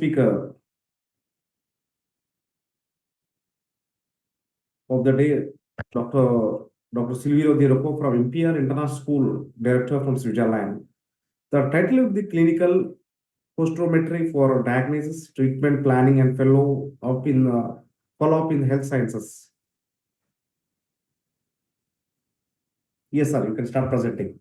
speaker of the day, Dr. Silvio Di Rocco from Imperial International School, Director from Switzerland. The title of the clinical Posturometry for diagnosis, treatment planning, and follow-up in health sciences. Yes, sir, you can start presenting.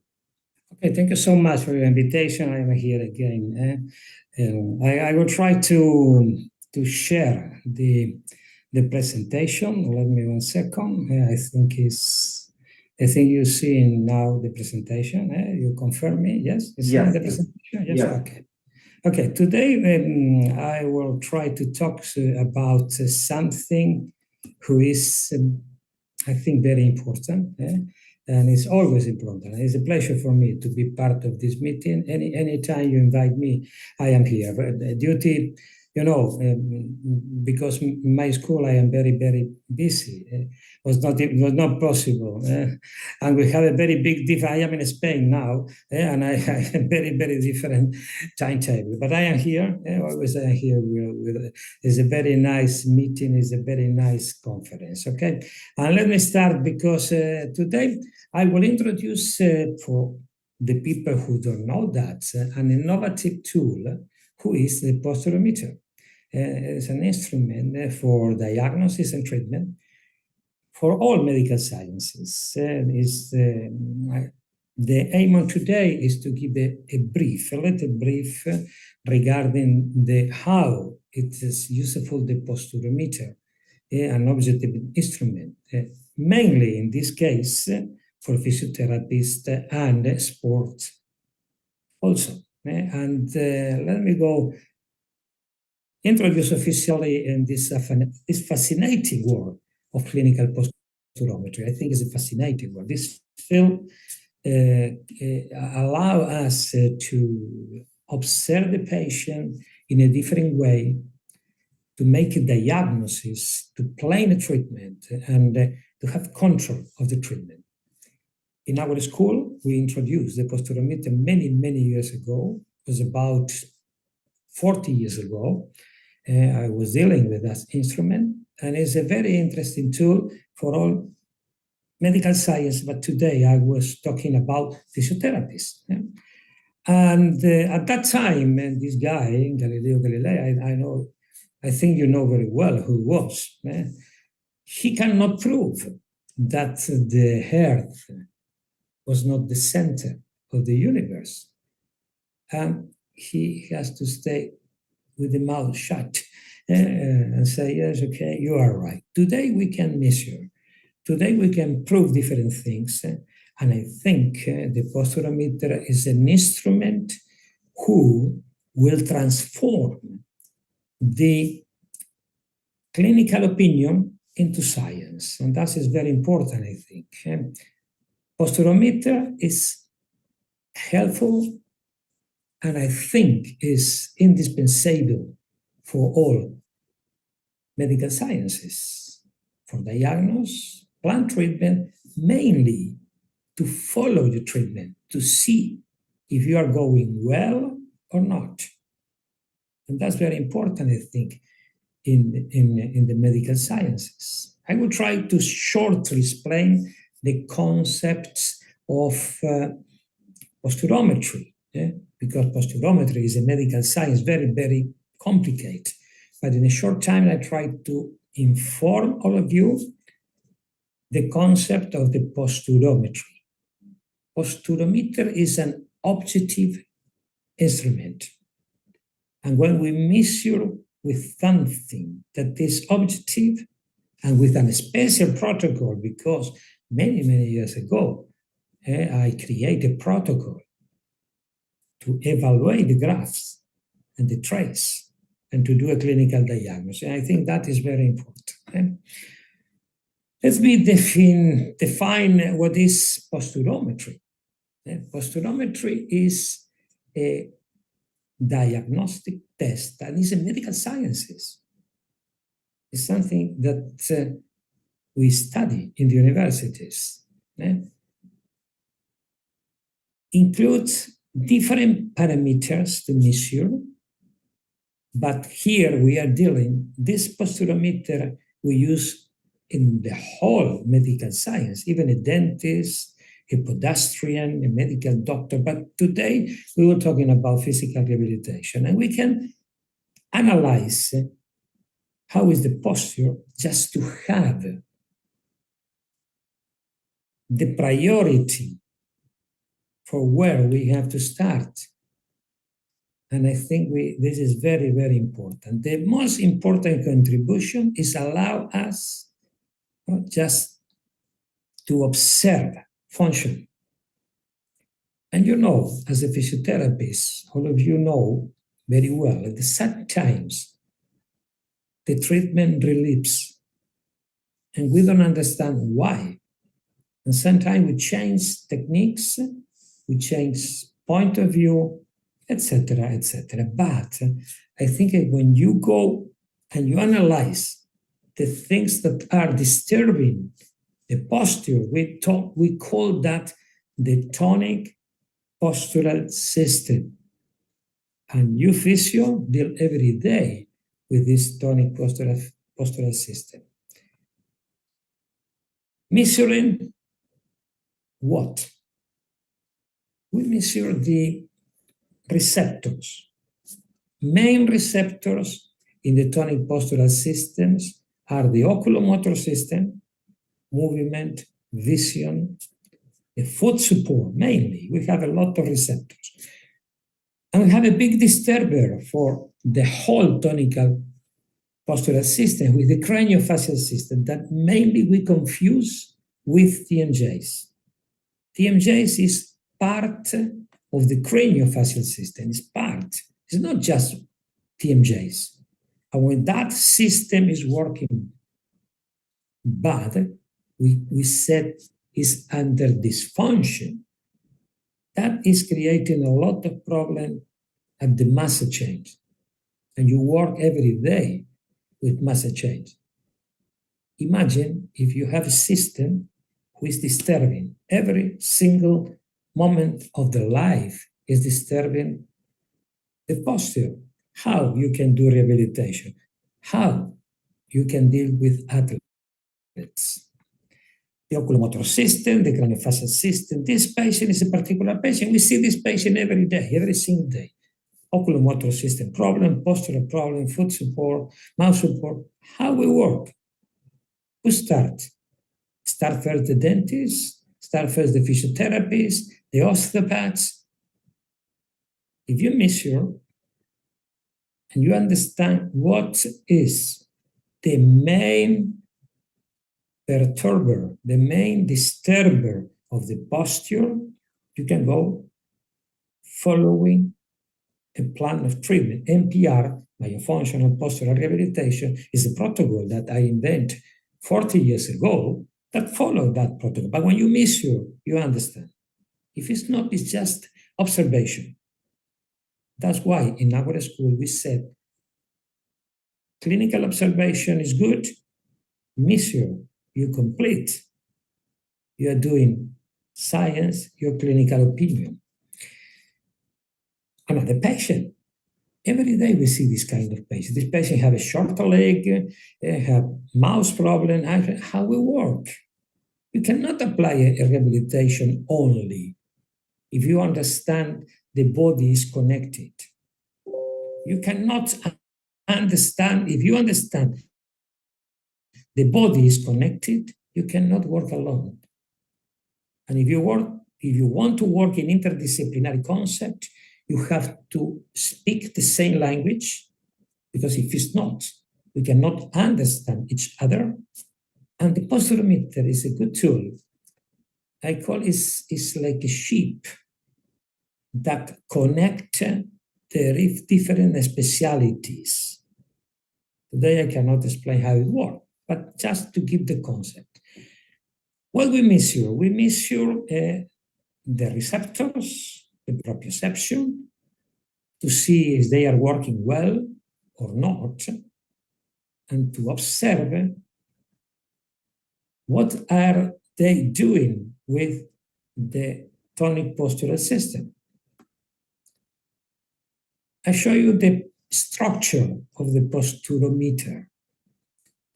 Okay, thank you so much for your invitation. I'm here again. I will try to share the presentation. Let me 1 second. I think you see now the presentation. You confirm me? Yes. Yes. The presentation. Yes. Yeah. Okay. Okay. Today I will try to talk about something who is, I think, very important. And it's always important. It's a pleasure for me to be part of this meeting. Anytime you invite me, I am here. But duty, because in my school I am very, very busy. It was not possible. And we have a very big difference. I am in Spain now, and I have a very, very different timetable. But I am here. Always I am here. It's a very nice meeting. It's a very nice conference. Okay. And let me start because today I will introduce for the people who don't know that an innovative tool who is the Posturometer. It's an instrument for diagnosis and treatment for all medical sciences. The aim of today is to give a little brief regarding how it is useful, the Posturometer, an objective instrument, mainly in this case for physiotherapists and sport also. And let me go introduce officially in this fascinating world of clinical posturometry. I think it's a fascinating world. This field allow us to observe the patient in a different way, to make a diagnosis, to plan a treatment, and to have control of the treatment. In our school, we introduced the Posturometer many, many years ago. It was about 40 years ago. I was dealing with that instrument, and it's a very interesting tool for all medical science. But today I was talking about physiotherapists. And at that time, and this guy, Galileo Galilei, I think you know very well who he was. He cannot prove that the Earth was not the center of the universe. And he has to stay with the mouth shut and say, yes, okay, you are right. Today we can measure. Today we can prove different things. And I think the Posturometer is an instrument who will transform the clinical opinion into science. And that is very important, I think. Posturometer is helpful and I think is indispensable for all medical sciences, for diagnosis, plan treatment, mainly to follow the treatment, to see if you are going well or not. And that's very important, I think, in the medical sciences. I will try to shortly explain the concepts of posturometry, because posturometry is a medical science, very, very complicated. But in a short time, I try to inform all of you the concept of the posturometry. Posturometer is an objective instrument. And when we measure with something that is objective and with a special protocol, because many, many years ago, I created a protocol to evaluate the graphs and the trace and to do a clinical diagnosis. And I think that is very important. Let me define what is posturometry. Posturometry is a diagnostic test that is in medical sciences. It's something that we study in the universities. Includes different parameters to measure But here we are dealing, this posturometer we use in the whole medical science, even a dentist, a pedestrian, a medical doctor. But today we were talking about physical rehabilitation, and we can analyze how is the posture just to have the priority for where we have to start. And I think this is very, very important. The most important contribution is allow us not just to observe function. And you know, as a physiotherapist, all of you know very well, at the same times, the treatment relieves, and we don't understand why. And sometimes we change techniques, we change point of view, etc., etc. But I think that when you go and you analyze the things that are disturbing the posture, we call that the tonic postural system. And you physio deal every day with this tonic postural system. Measuring what? We measure the receptors. Main receptors in the tonic postural systems are the oculomotor system, movement, vision, the foot support, mainly. We have a lot of receptors. And we have a big disturber for the whole tonical postural system with the craniofacial system that mainly we confuse with TMJs. TMJs is part of the craniofacial system, it's not just TMJs. And when that system is working bad, we said is under dysfunction. That is creating a lot of problem at the muscle change. And you work every day with muscle change. Imagine if you have a system who is disturbing every single moment of the life is disturbing the posture. How you can do rehabilitation? How you can deal with athletes? The oculomotor system, the craniofacial system. This patient is a particular patient. We see this patient every day, every single day. Oculomotor system problem, postural problem, foot support, mouth support. How we work? We start. Start first the dentist, start first the physiotherapist, the osteopaths. If you measure and you understand what is the main perturber, the main disturber of the posture, you can go following a plan of treatment. MPR, myofunctional postural rehabilitation, is a protocol that I invented 40 years ago that followed that protocol. But when you measure, you understand. If it's not, it's just observation. That's why in our school we said clinical observation is good, measure, you complete. You are doing science, your clinical opinion. Another patient. Every day we see this kind of patient. This patient have a shorter leg, have mouse problem. How we work? You cannot apply a rehabilitation only if you understand the body is connected. You cannot understand, if you understand the body is connected, you cannot work alone. And if you want to work in interdisciplinary concept, you have to speak the same language, because if it's not, we cannot understand each other. And the Posturometer is a good tool. I call it's like a sheep that connect the different specialities. Today I cannot explain how it works, but just to give the concept. What we measure? We measure the receptors, the proprioception, to see if they are working well or not, and to observe what are they doing with the tonic postural system. I show you the structure of the posturometer.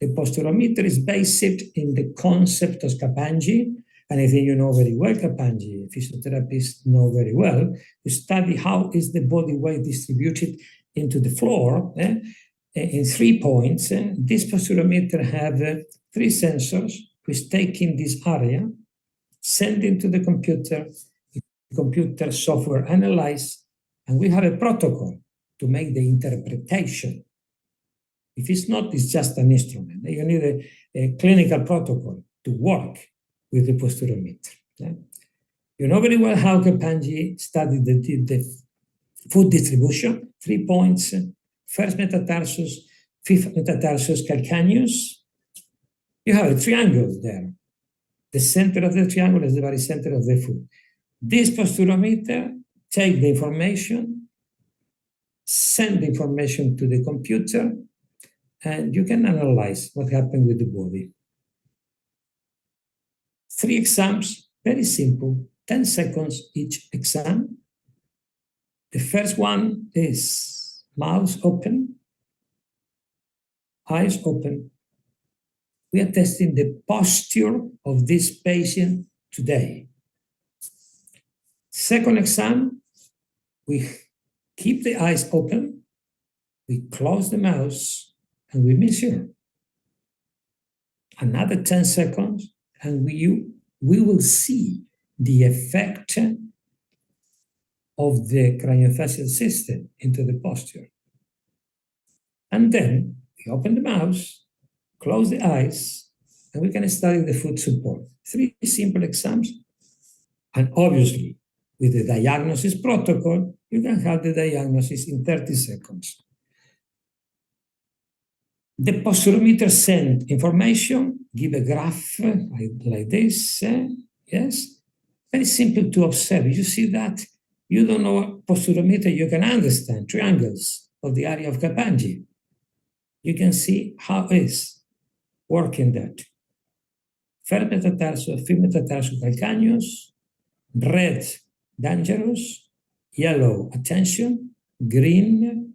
The posturometer is based in the concept of Kapanji, and I think you know very well Kapanji, physiotherapists know very well, to study how is the body weight distributed into the floor in 3 points. This posturometer have 3 sensors which take in this area, send it to the computer software analyze, and we have a protocol to make the interpretation. If it's not, it's just an instrument. You need a clinical protocol to work with the posturometer. You know very well how Kapanji studied the foot distribution, 3 points, first metatarsus, fifth metatarsus calcaneus. You have a triangle there. The center of the triangle is the very center of the foot. This posturometer take the information, send the information to the computer, and you can analyze what happened with the body. 3 exams, very simple, 10 seconds each exam. The first one is mouth open, eyes open. We are testing the posture of this patient today. Second exam, we keep the eyes open, we close the mouth, and we measure. Another 10 seconds, and we will see the effect of the craniofacial system into the posture. And then we open the mouth, close the eyes, and we can study the foot support. 3 simple exams. And obviously, with the diagnosis protocol, you can have the diagnosis in 30 seconds. The posturometer send information, give a graph like this, yes? Very simple to observe. You see that you don't know posturometer, you can understand triangles of the area of Kapanji. You can see how is working that. First metatarsus, fifth metatarsus calcaneus, red, dangerous, yellow, attention, green,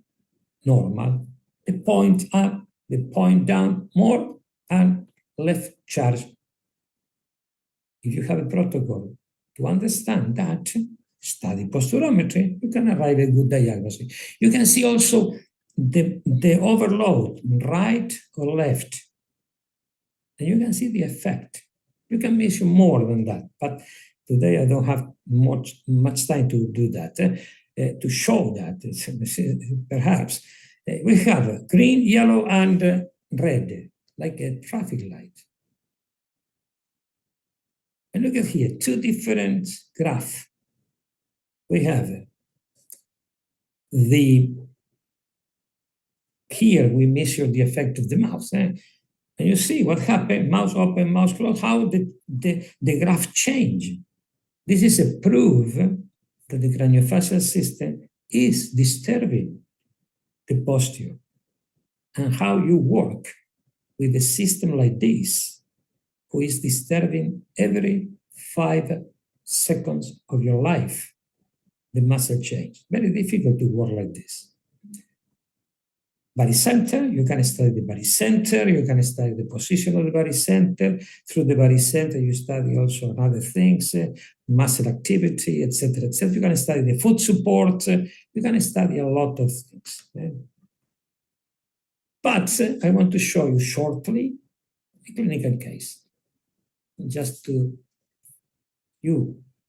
normal. The point up, the point down, more, and left charge. If you have a protocol to understand that, study posturometry, you can arrive at a good diagnosis. You can see also the overload, right or left, and you can see the effect. You can measure more than that, but today I don't have much time to do that, to show that, perhaps. We have green, yellow, and red, like a traffic light. And look at here, 2 different graphs. We have here we measure the effect of the mouth. And you see what happened, mouth open, mouth closed, how the graph change. This is a proof that the craniofacial system is disturbing the posture, and how you work with a system like this, who is disturbing every 5 seconds of your life, the muscle change. Very difficult to work like this. Body center, you can study the body center, you can study the position of the body center. Through the body center, you study also other things, muscle activity, etc., etc. You can study the foot support, you can study a lot of things. But I want to show you shortly a clinical case, just to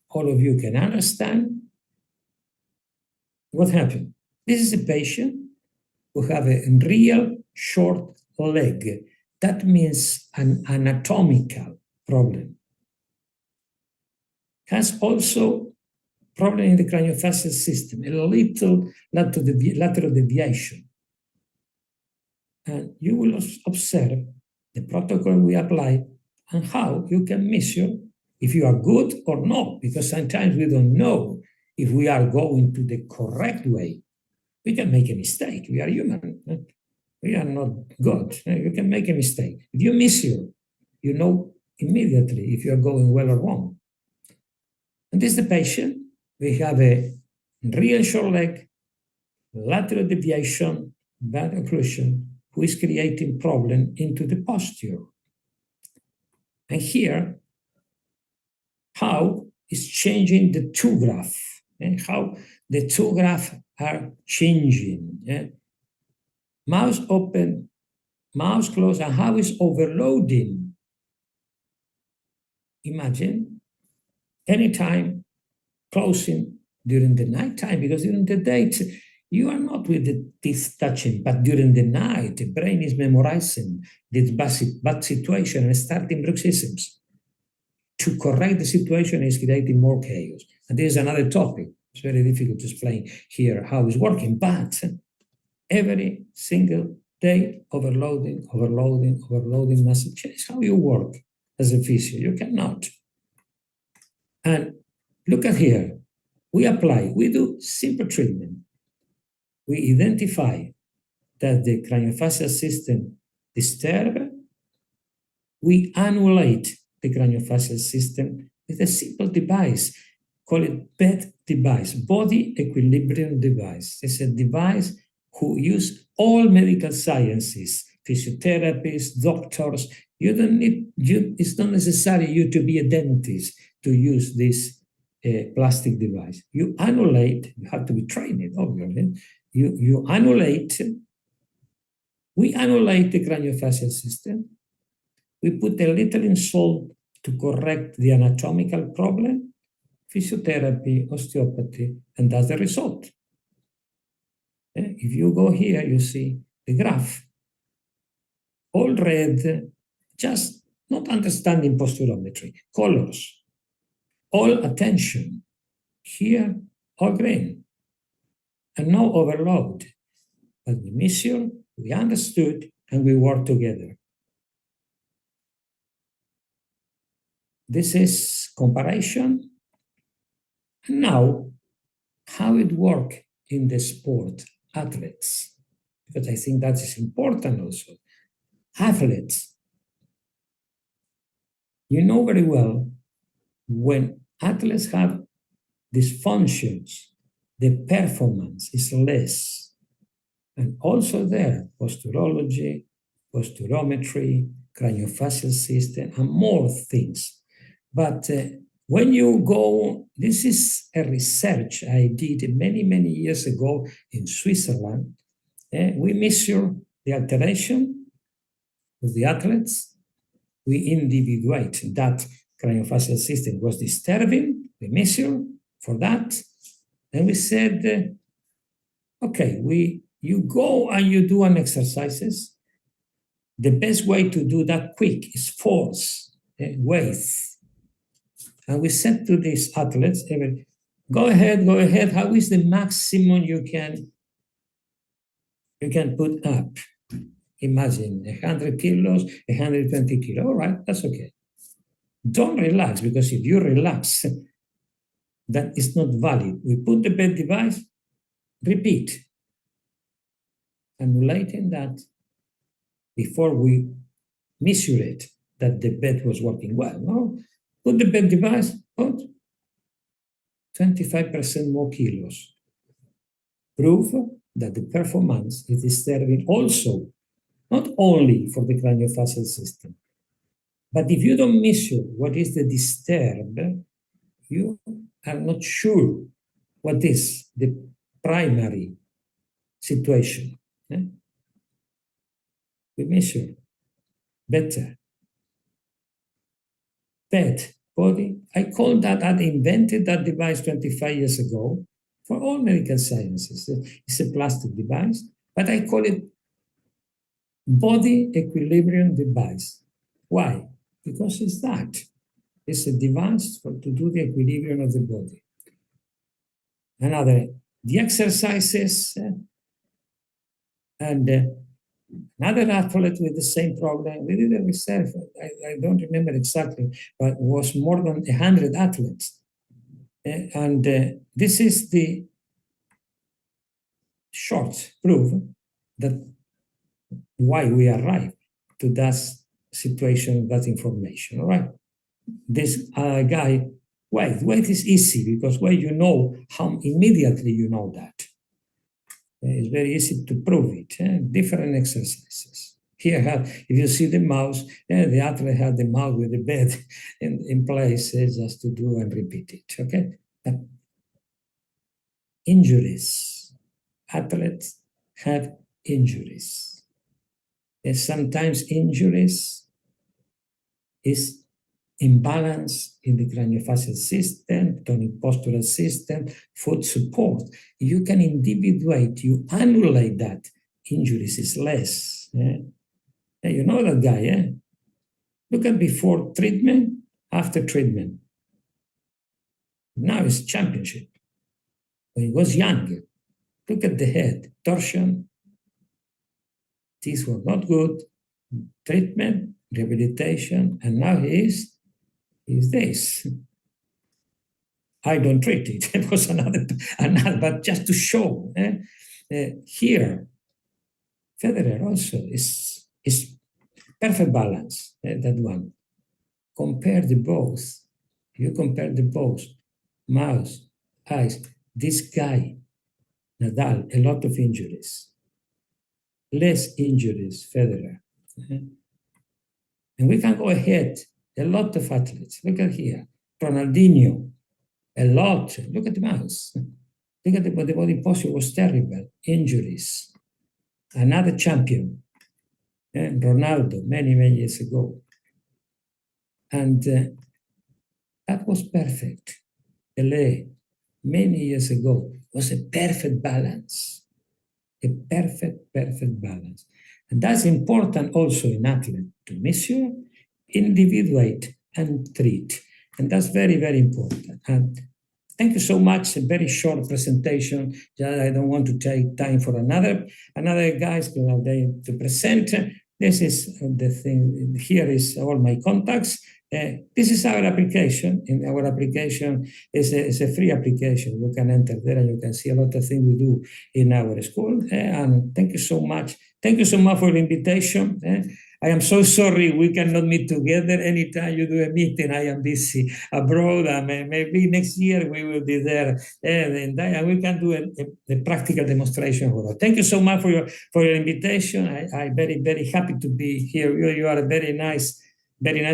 all of you can understand what happened. This is a patient who have a real short leg. That means an anatomical problem. Has also problem in the craniofacial system, a little lateral deviation. And you will observe the protocol we apply and how you can measure if you are good or not, because sometimes we don't know if we are going to the correct way. We can make a mistake. We are human. We are not God. You can make a mistake. If you measure, you know immediately if you are going well or wrong. And this is the patient. We have a real short leg, lateral deviation, bad occlusion, who is creating problem into the posture. And here, how is changing the two graph, and how the two graph are changing. Mouse open, mouse closed, and how is overloading. Imagine anytime closing during the night time, because during the day you are not with the teeth touching, but during the night the brain is memorizing this bad situation and starting bruxisms. To correct the situation is creating more chaos. And this is another topic. It's very difficult to explain here how it's working, but every single day overloading must change how you work as a physio. You cannot. And look at here. We apply, we do simple treatment. We identify that the craniofacial system disturbed. We annulate the craniofacial system with a simple device, call it BED device, body equilibrium device. It's a device who use all medical sciences, physiotherapists, doctors. It's not necessary you to be a dentist to use this plastic device. You annulate, you have to be trained, obviously. We annulate the craniofacial system. We put a little insult to correct the anatomical problem, physiotherapy, osteopathy, and that's the result. If you go here, you see the graph. All red, just not understanding posturometry, colors. All attention. Here, all green. And no overload. But we measure, we understood, and we work together. This is comparison. Now, how it works in the sport, athletes, because I think that is important also. Athletes, you know very well, when athletes have dysfunctions, the performance is less. And also there, posturology, posturometry, craniofacial system, and more things. But when you go, this is a research I did many, many years ago in Switzerland. We measure the alteration of the athletes. We individuate that craniofacial system was disturbing. We measure for that. And we said, okay, you go and you do an exercises. The best way to do that quick is force, weight. And we said to these athletes, go ahead. How is the maximum you can put up? Imagine 100 kilos, 120 kilos. All right, that's okay. Don't relax, because if you relax, that is not valid. We put the bed device, repeat, annulating that before we measure it, that the bed was working well. No, put the bed device, put 25% more kilos. Proof that the performance is disturbing also, not only for the craniofacial system, but if you don't measure what is the disturb, you are not sure what is the primary situation. We measure better. Bed, body. I call that, I invented that device 25 years ago for all medical sciences. It's a plastic device, but I call it body equilibrium device. Why? Because it's that. It's a device to do the equilibrium of the body. Another, the exercises, and another athlete with the same problem. We did a research, I don't remember exactly, but it was more than 100 athletes. And this is the short proof that why we arrive to that situation, that information, all right? This guy, weight is easy, because weight, you know how immediately you know that. It's very easy to prove it. Different exercises. Here, if you see the mouse, the athlete had the mouse with the bed in place just to do and repeat it. Okay. Injuries. Athletes have injuries. And sometimes injuries is imbalance in the craniofacial system, tonic postural system, foot support. You can individuate, you annulate that, injuries is less. You know that guy, eh? Look at before treatment, after treatment. Now it's championship. When he was younger, look at the head, torsion. These were not good. Treatment, rehabilitation, and now he's this. I don't treat it. It was another, but just to show. Here, Federer also is perfect balance, that one. Compare the both. You compare the both, mouse, eyes. This guy, Nadal, a lot of injuries. Less injuries, Federer. And we can go ahead. A lot of athletes. Look at here. Ronaldinho, a lot. Look at the mouse. Look at the body posture was terrible. Injuries. Another champion, Ronaldo, many, many years ago. And that was perfect. Pelé, many years ago, was a perfect balance. A perfect balance. And that's important also in athlete to measure, individuate, and treat. And that's very, very important. And thank you so much. A very short presentation. I don't want to take time for another guys to present. This is the thing. Here is all my contacts. This is our application. In our application is a free application. You can enter there and you can see a lot of things we do in our school. And thank you so much. Thank you so much for the invitation. I am so sorry we cannot meet together. Anytime you do a meeting, I am busy abroad. Maybe next year we will be there, and we can do a practical demonstration. Thank you so much for your invitation. I'm very, very happy to be here. You are a very nice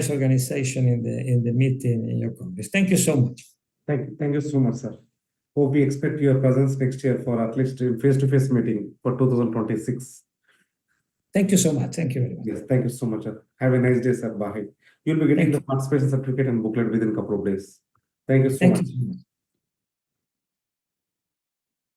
organization in the meeting in your congress. Thank you so much. Thank you so much, sir. Hope we expect your presence next year for at least a face-to-face meeting for 2026. Thank you so much. Thank you very much. Yes, thank you so much, sir. Have a nice day, sir. Bye. You'll be getting the participation certificate and booklet within a couple of days. Thank you so much. Thank you so much.